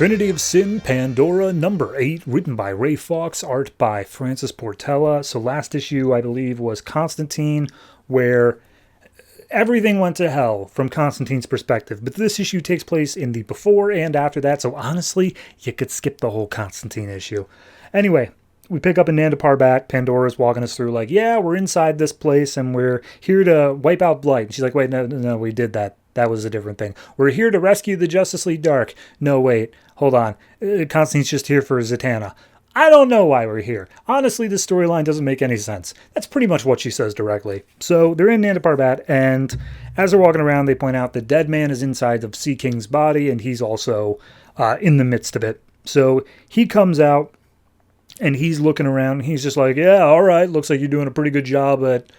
Trinity of Sin, Pandora, number 8, written by Ray Fawkes, art by Francis Portella. So last issue, I believe, was Constantine, where everything went to hell from Constantine's perspective. But this issue takes place in the before and after that, so honestly, you could skip the whole Constantine issue. Anyway, we pick up in Nanda Parbat. Pandora's walking us through like, yeah, we're inside this place and we're here to wipe out Blight. And she's like, wait, no, we did that. That was a different thing. We're here to rescue the Justice League Dark. No, wait, hold on. Constantine's just here for Zatanna. I don't know why we're here. Honestly, this storyline doesn't make any sense. That's pretty much what she says directly. So they're in Nanda Parbat, and as they're walking around, they point out the dead man is inside of Sea King's body, and he's also in the midst of it. So he comes out, and he's looking around. He's just like, yeah, all right, looks like you're doing a pretty good job at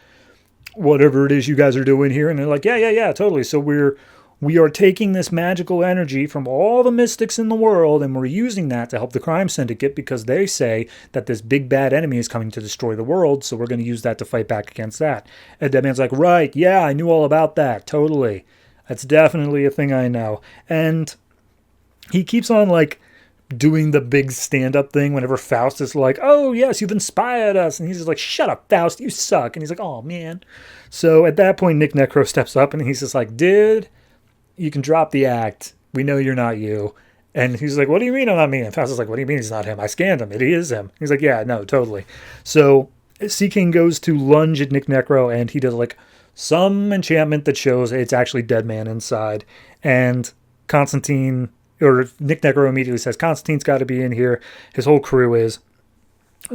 whatever it is you guys are doing here. And they're like, yeah, totally. So we are taking this magical energy from all the mystics in the world, and we're using that to help the crime syndicate because they say that this big bad enemy is coming to destroy the world, so we're going to use that to fight back against that. And that man's like, right, yeah, I knew all about that, totally. That's definitely a thing I know. And he keeps on, like, doing the big stand-up thing whenever Faust is like, oh, yes, you've inspired us. And he's just like, shut up, Faust, you suck. And he's like, oh, man. So at that point, Nick Necro steps up, and he's just like, dude, you can drop the act. We know you're not you. And he's like, what do you mean I'm not me? And Faust is like, what do you mean he's not him? I scanned him. It is him. He's like, yeah, no, totally. So Sea King goes to lunge at Nick Necro, and he does like some enchantment that shows it's actually dead man inside. And Constantine, or Nick Necro immediately says, Constantine's got to be in here. His whole crew is.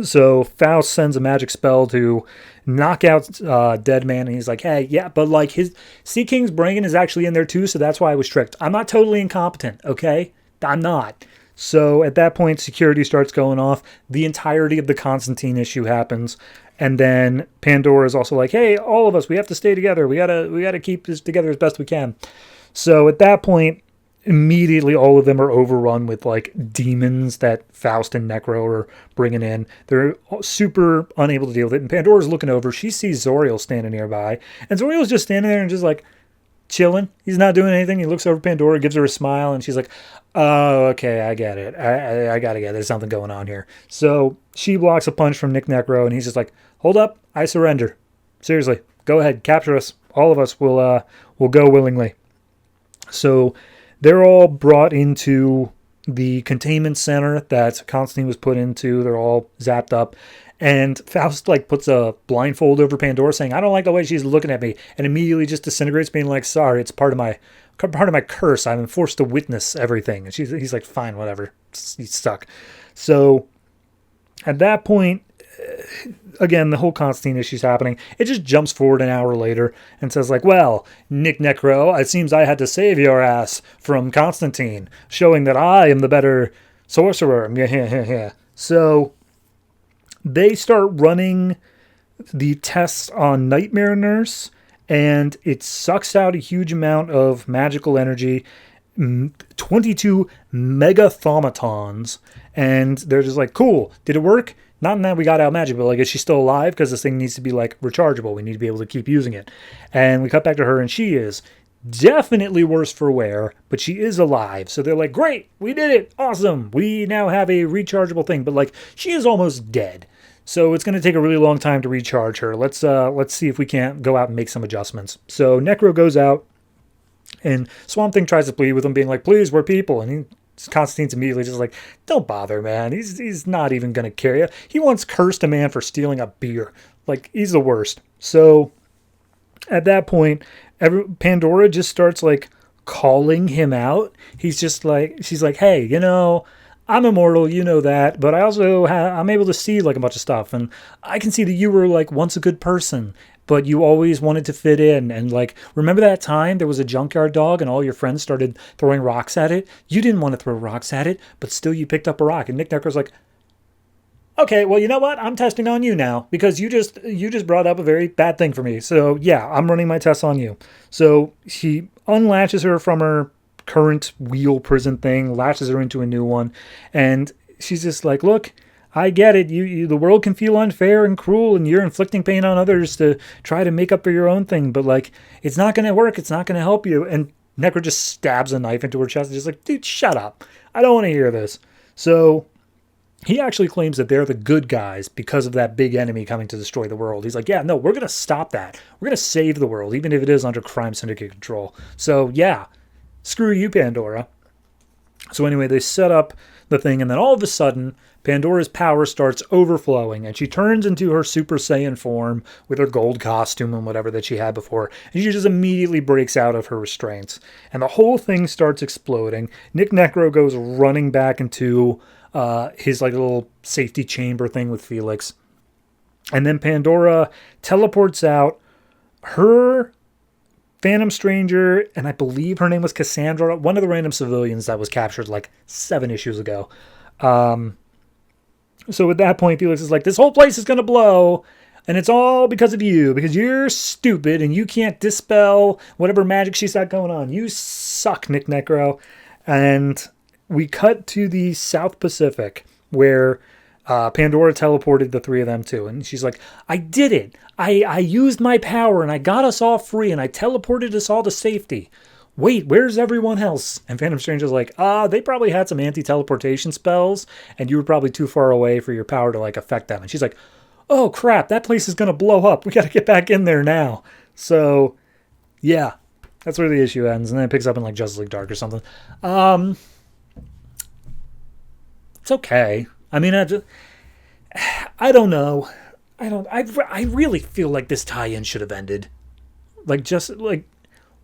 So Faust sends a magic spell to knock out Dead Man, and he's like, hey, yeah, but like his Sea King's brain is actually in there too, so that's why I was tricked. I'm not totally incompetent, okay? I'm not. So at that point, security starts going off. The entirety of the Constantine issue happens, and then Pandora is also like, hey, all of us, we have to stay together. We gotta keep this together as best we can. So at that point, immediately all of them are overrun with like demons that Faust and Necro are bringing in. They're super unable to deal with it. And Pandora's looking over. She sees Zoriel standing nearby. And Zoriel's just standing there and just like chilling. He's not doing anything. He looks over at Pandora, gives her a smile, and she's like, oh, okay, I get it. I gotta get it. There's something going on here. So she blocks a punch from Nick Necro, and he's just like, hold up, I surrender. Seriously, go ahead, capture us. All of us will go willingly. So they're all brought into the containment center that Constantine was put into. They're all zapped up. And Faust like puts a blindfold over Pandora saying, I don't like the way she's looking at me. And immediately just disintegrates, being like, sorry, it's part of my curse. I'm forced to witness everything. And he's like, fine, whatever. He's stuck. So at that point, again, the whole Constantine issue's happening. It just jumps forward an hour later and says like, well, Nick Necro, it seems I had to save your ass from Constantine, showing that I am the better sorcerer. Yeah. So they start running the tests on Nightmare Nurse, and it sucks out a huge amount of magical energy, 22 megathaumatons, and they're just like, cool, did it work? Not in that we got out magic, but like, is she still alive? Because this thing needs to be like rechargeable. We need to be able to keep using it. And we cut back to her, and she is definitely worse for wear, but she is alive. So they're like, great, we did it. Awesome. We now have a rechargeable thing, but like, she is almost dead. So it's going to take a really long time to recharge her. Let's see if we can't go out and make some adjustments. So Necro goes out, and Swamp Thing tries to plead with him, being like, please, we're people. And Constantine's immediately just like, don't bother, man. He's not even going to care you. He once cursed a man for stealing a beer. Like, he's the worst. So at that point, Pandora just starts like calling him out. He's just like, she's like, hey, you know, I'm immortal, you know that, but I also I'm able to see like a bunch of stuff, and I can see that you were like once a good person, but you always wanted to fit in. And like, remember that time there was a junkyard dog and all your friends started throwing rocks at it? You didn't want to throw rocks at it, but still you picked up a rock. And Nick Necro's like, okay, well, you know what? I'm testing on you now because you just brought up a very bad thing for me. So yeah, I'm running my tests on you. So he unlatches her from her current wheel prison thing, latches her into a new one, and she's just like, look, I get it. You the world can feel unfair and cruel, and you're inflicting pain on others to try to make up for your own thing, but like, it's not going to work. It's not going to help you. And Necro just stabs a knife into her chest and just like, dude, shut up. I don't want to hear this. So he actually claims that they're the good guys because of that big enemy coming to destroy the world. He's like, yeah, no, we're going to stop that. We're going to save the world, even if it is under crime syndicate control. So yeah, screw you, Pandora. So anyway, they set up the thing, and then all of a sudden, Pandora's power starts overflowing, and she turns into her Super Saiyan form with her gold costume and whatever that she had before, and she just immediately breaks out of her restraints. And the whole thing starts exploding. Nick Necro goes running back into his like little safety chamber thing with Felix. And then Pandora teleports out. Her Phantom Stranger, and I believe her name was Cassandra, one of the random civilians that was captured like 7 issues ago. So at that point, Felix is like, this whole place is going to blow, and it's all because of you, because you're stupid, and you can't dispel whatever magic she's got going on. You suck, Nick Necro. And we cut to the South Pacific, where Pandora teleported the 3 of them to. And she's like, I did it. I used my power and I got us all free and I teleported us all to safety. Wait, where's everyone else? And Phantom Stranger's like, they probably had some anti-teleportation spells and you were probably too far away for your power to like affect them. And she's like, oh crap, that place is going to blow up. We got to get back in there now. So yeah, that's where the issue ends. And then it picks up in like Justice League Dark or something. It's okay. I mean, I don't know. I really feel like this tie-in should have ended. Like, just, like,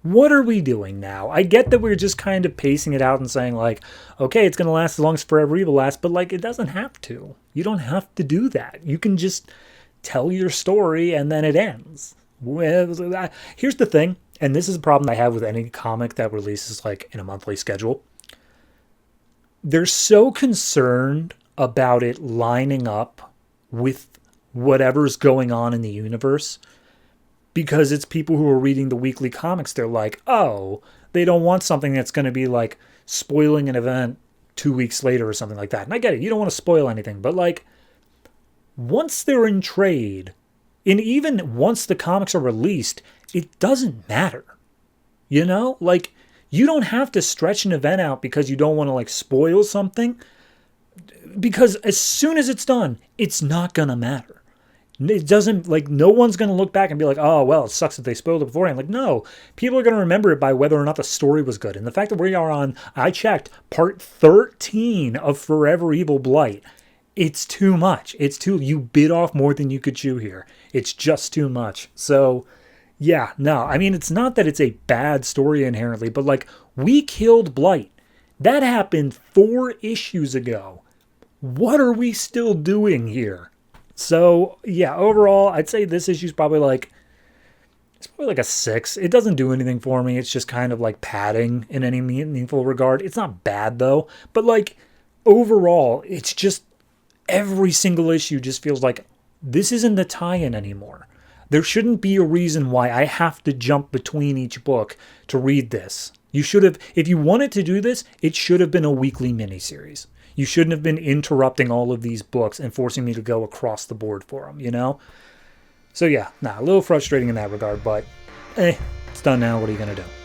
what are we doing now? I get that we're just kind of pacing it out and saying, like, okay, it's going to last as long as Forever Evil lasts, but, like, it doesn't have to. You don't have to do that. You can just tell your story and then it ends. Here's the thing, and this is a problem I have with any comic that releases, like, in a monthly schedule. They're so concerned about it lining up with whatever's going on in the universe because it's people who are reading the weekly comics. They're like, oh, they don't want something that's going to be like spoiling an event 2 weeks later or something like that. And I get it. You don't want to spoil anything. But like once they're in trade, and even once the comics are released, it doesn't matter. You know, like you don't have to stretch an event out because you don't want to like spoil something. Because as soon as it's done, it's not going to matter. It doesn't, like, no one's going to look back and be like, oh, well, it sucks that they spoiled it beforehand. Like, no, people are going to remember it by whether or not the story was good. And the fact that we are on, I checked, part 13 of Forever Evil Blight, it's too much. You bit off more than you could chew here. It's just too much. So, yeah, no, I mean, it's not that it's a bad story inherently, but, like, we killed Blight. That happened 4 issues ago. What are we still doing here? So, yeah, overall, I'd say this issue's probably like a 6. It doesn't do anything for me. It's just kind of like padding in any meaningful regard. It's not bad, though. But, like, overall, it's just every single issue just feels like this isn't the tie-in anymore. There shouldn't be a reason why I have to jump between each book to read this. You should have, if you wanted to do this, it should have been a weekly miniseries. You shouldn't have been interrupting all of these books and forcing me to go across the board for them, you know? So yeah, a little frustrating in that regard, but it's done now. What are you going to do?